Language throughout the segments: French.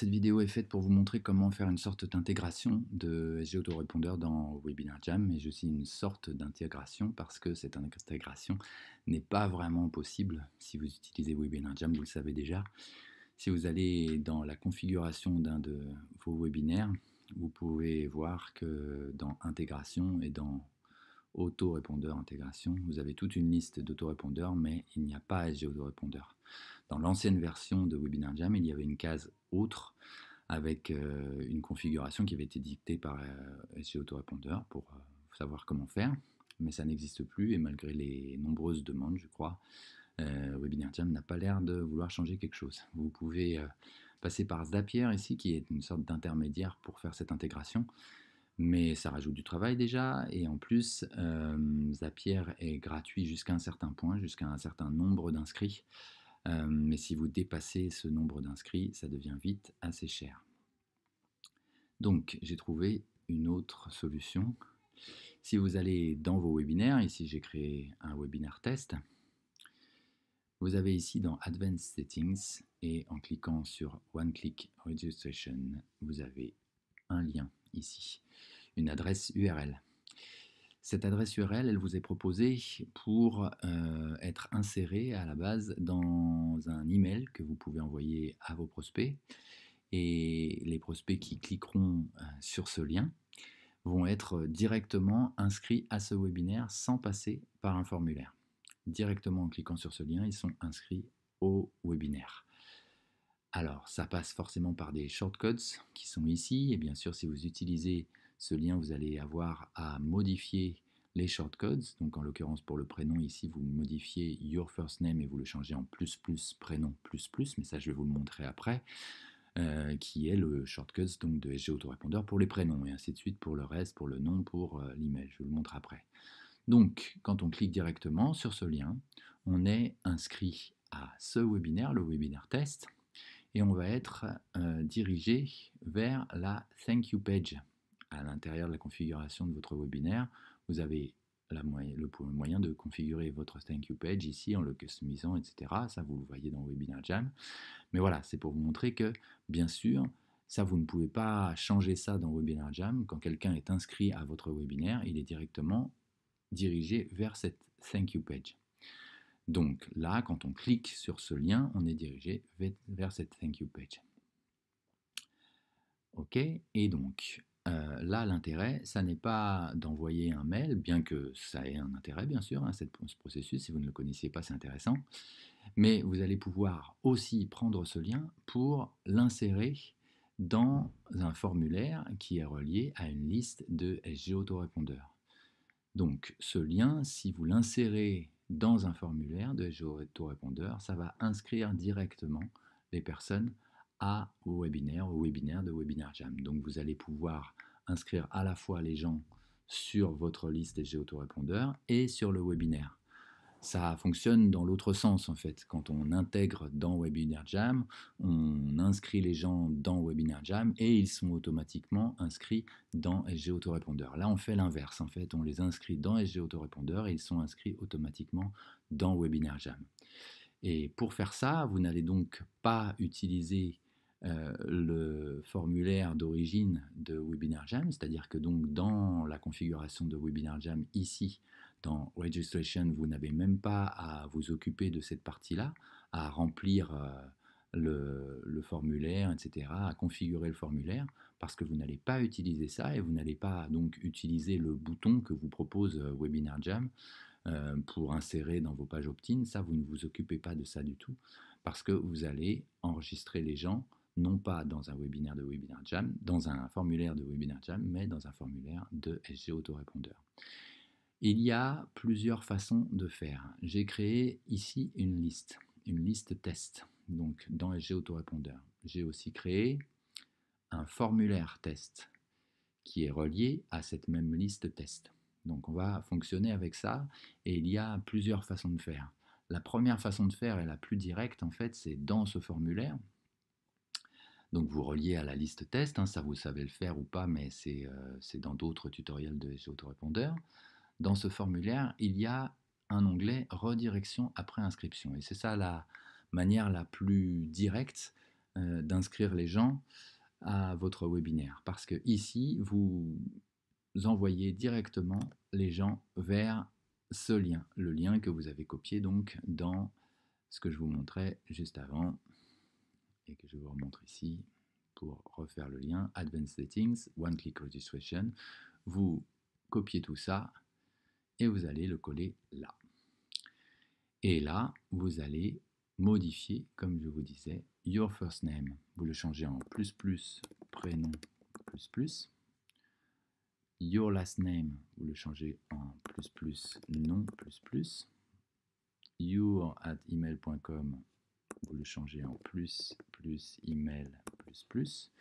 cette vidéo est faite pour vous montrer comment faire une sorte d'intégration de SG Autorépondeur dans Webinar Jam. Et je dis une sorte d'intégration parce que cette intégration n'est pas vraiment possible si vous utilisez Webinar Jam, vous le savez déjà. Si vous allez dans la configuration d'un de vos webinaires, vous pouvez voir que dans Intégration et dans Autorépondeur Intégration, vous avez toute une liste d'autorépondeurs, mais il n'y a pas SG Autorépondeur. Dans l'ancienne version de Webinar Jam, il y avait une case autre avec une configuration qui avait été dictée par SG Autorépondeur pour savoir comment faire, mais ça n'existe plus et malgré les nombreuses demandes, je crois, Webinar Jam n'a pas l'air de vouloir changer quelque chose. Vous pouvez passer par Zapier ici, qui est une sorte d'intermédiaire pour faire cette intégration, mais ça rajoute du travail déjà, et en plus, Zapier est gratuit jusqu'à un certain point, jusqu'à un certain nombre d'inscrits, mais si vous dépassez ce nombre d'inscrits, ça devient vite assez cher. Donc, j'ai trouvé une autre solution. Si vous allez dans vos webinaires, ici j'ai créé un webinaire test, vous avez ici dans Advanced Settings, et en cliquant sur One Click Registration, vous avez un lien ici, une adresse URL. Cette adresse URL, elle vous est proposée pour être insérée à la base dans un email que vous pouvez envoyer à vos prospects. Et les prospects qui cliqueront sur ce lien vont être directement inscrits à ce webinaire sans passer par un formulaire. Directement en cliquant sur ce lien, ils sont inscrits au webinaire. Alors, ça passe forcément par des shortcuts qui sont ici, et bien sûr, si vous utilisez ce lien, vous allez avoir à modifier les shortcodes. Donc, en l'occurrence, pour le prénom, ici, vous modifiez your first name et vous le changez en plus, prénom, plus, mais ça, je vais vous le montrer après, qui est le shortcut donc, de SG Autorépondeur pour les prénoms, et ainsi de suite pour le reste, pour le nom, pour l'email. Je vous le montre après. Donc, quand on clique directement sur ce lien, on est inscrit à ce webinaire, le webinaire test, et on va être dirigé vers la Thank You page. À l'intérieur de la configuration de votre webinaire, vous avez le moyen de configurer votre Thank You page ici en le customisant, etc. Ça, vous le voyez dans Webinar Jam. Mais voilà, c'est pour vous montrer que, bien sûr, ça, vous ne pouvez pas changer ça dans Webinar Jam. Quand quelqu'un est inscrit à votre webinaire, il est directement dirigé vers cette Thank You page. Donc là, quand on clique sur ce lien, on est dirigé vers cette Thank You page. Ok, et donc là, l'intérêt, ça n'est pas d'envoyer un mail, bien que ça ait un intérêt, bien sûr, hein, ce processus, si vous ne le connaissiez pas, c'est intéressant, mais vous allez pouvoir aussi prendre ce lien pour l'insérer dans un formulaire qui est relié à une liste de SG Autorépondeur. Donc ce lien, si vous l'insérez dans un formulaire de SG Autorépondeur, ça va inscrire directement les personnes au webinaire de Webinar Jam. Donc vous allez pouvoir inscrire à la fois les gens sur votre liste SG Autorépondeur et sur le webinaire. Ça fonctionne dans l'autre sens en fait. Quand on intègre dans Webinar Jam, on inscrit les gens dans Webinar Jam et ils sont automatiquement inscrits dans SG Autorépondeur. Là, on fait l'inverse en fait. On les inscrit dans SG Autorépondeur et ils sont inscrits automatiquement dans Webinar Jam. Et pour faire ça, vous n'allez donc pas utiliser le formulaire d'origine de Webinar Jam, c'est-à-dire que donc dans la configuration de Webinar Jam ici, dans Registration, vous n'avez même pas à vous occuper de cette partie-là, à remplir le formulaire, etc., à configurer le formulaire, parce que vous n'allez pas utiliser ça et vous n'allez pas donc utiliser le bouton que vous propose Webinar Jam pour insérer dans vos pages opt-in. Ça, vous ne vous occupez pas de ça du tout, parce que vous allez enregistrer les gens non pas dans un webinaire de Webinar Jam, dans un formulaire de Webinar Jam, mais dans un formulaire de SG Autorépondeur. Il y a plusieurs façons de faire. J'ai créé ici une liste test, donc dans SG Autorépondeur. J'ai aussi créé un formulaire test qui est relié à cette même liste test. Donc on va fonctionner avec ça, et il y a plusieurs façons de faire. La première façon de faire, et la plus directe en fait, c'est dans ce formulaire. Donc vous reliez à la liste test, hein, ça vous savez le faire ou pas, mais c'est dans d'autres tutoriels de SG Autorépondeur. Dans ce formulaire, il y a un onglet redirection après inscription. Et c'est ça la manière la plus directe d'inscrire les gens à votre webinaire. Parce que ici, vous envoyez directement les gens vers ce lien, le lien que vous avez copié donc dans ce que je vous montrais juste avant et que je vous remontre ici pour refaire le lien. Advanced Settings, One Click Registration. Vous copiez tout ça et vous allez le coller là. Et là, vous allez modifier, comme je vous disais, your first name. Vous le changez en prénom plus. Your last name, vous le changez en nom plus. Your at email.com, vous le changez en email plus.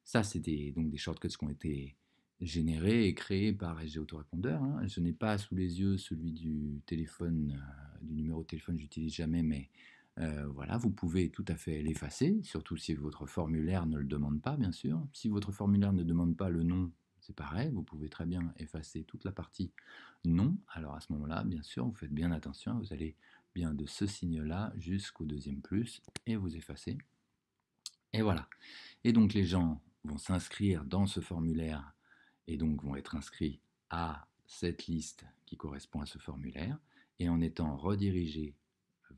Ça, c'est donc des shortcuts qui ont été générés et créés par SG Autorépondeur. Hein. Je n'ai pas sous les yeux celui du téléphone, du numéro de téléphone, je n'utilise jamais, mais voilà, vous pouvez tout à fait l'effacer, surtout si votre formulaire ne le demande pas, bien sûr. Si votre formulaire ne demande pas le nom, c'est pareil, vous pouvez très bien effacer toute la partie nom. Alors à ce moment-là, bien sûr, vous faites bien attention, vous allez bien de ce signe-là jusqu'au deuxième plus et vous effacez. Et voilà. Et donc les gens vont s'inscrire dans ce formulaire et donc vont être inscrits à cette liste qui correspond à ce formulaire et en étant redirigés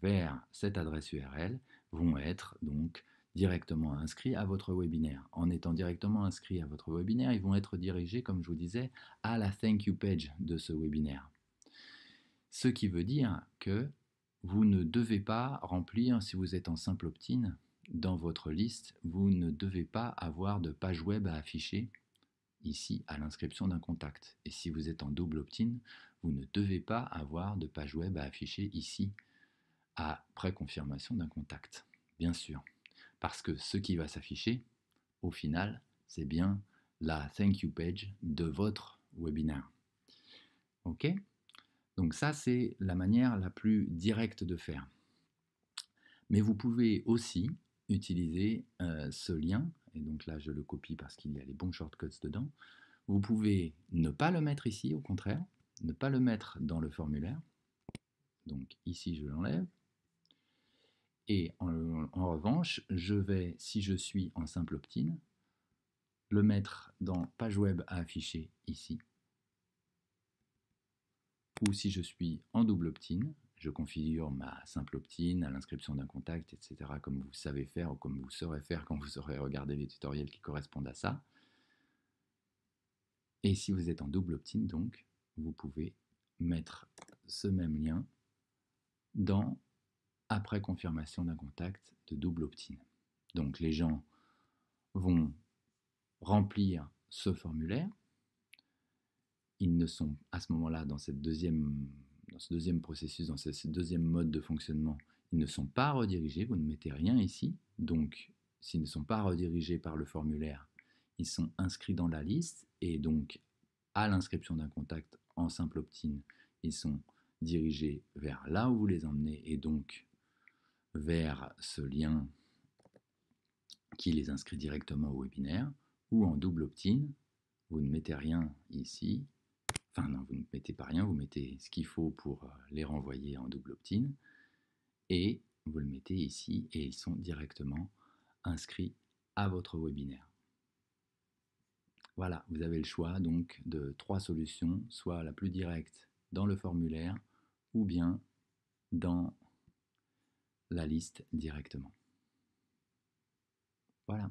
vers cette adresse URL vont être donc directement inscrits à votre webinaire. En étant directement inscrits à votre webinaire, ils vont être dirigés, comme je vous disais, à la thank you page de ce webinaire. Ce qui veut dire que vous ne devez pas remplir, si vous êtes en simple opt-in, dans votre liste, vous ne devez pas avoir de page web à afficher ici à l'inscription d'un contact. Et si vous êtes en double opt-in, vous ne devez pas avoir de page web à afficher ici à préconfirmation d'un contact, bien sûr. Parce que ce qui va s'afficher, au final, c'est bien la thank you page de votre webinaire. OK ? Donc ça, c'est la manière la plus directe de faire. Mais vous pouvez aussi utiliser ce lien, et donc là je le copie parce qu'il y a les bons shortcuts dedans. Vous pouvez ne pas le mettre ici, au contraire, ne pas le mettre dans le formulaire. Donc ici je l'enlève. Et en revanche, je vais, si je suis en simple opt-in, le mettre dans page web à afficher ici. Ou si je suis en double opt-in, je configure ma simple opt-in à l'inscription d'un contact, etc. comme vous savez faire ou comme vous saurez faire quand vous aurez regardé les tutoriels qui correspondent à ça. Et si vous êtes en double opt-in, donc, vous pouvez mettre ce même lien dans après confirmation d'un contact de double opt-in. Donc les gens vont remplir ce formulaire. Ils ne sont à ce moment-là dans ce deuxième processus, dans ce deuxième mode de fonctionnement, ils ne sont pas redirigés, vous ne mettez rien ici. Donc s'ils ne sont pas redirigés par le formulaire, ils sont inscrits dans la liste et donc à l'inscription d'un contact en simple opt-in, ils sont dirigés vers là où vous les emmenez et donc vers ce lien qui les inscrit directement au webinaire, ou en double opt-in, vous ne mettez rien ici, enfin non, vous ne mettez pas rien, vous mettez ce qu'il faut pour les renvoyer en double opt-in, et vous le mettez ici, et ils sont directement inscrits à votre webinaire. Voilà, vous avez le choix donc de 3 solutions, soit la plus directe dans le formulaire, ou bien dans la liste directement. Voilà.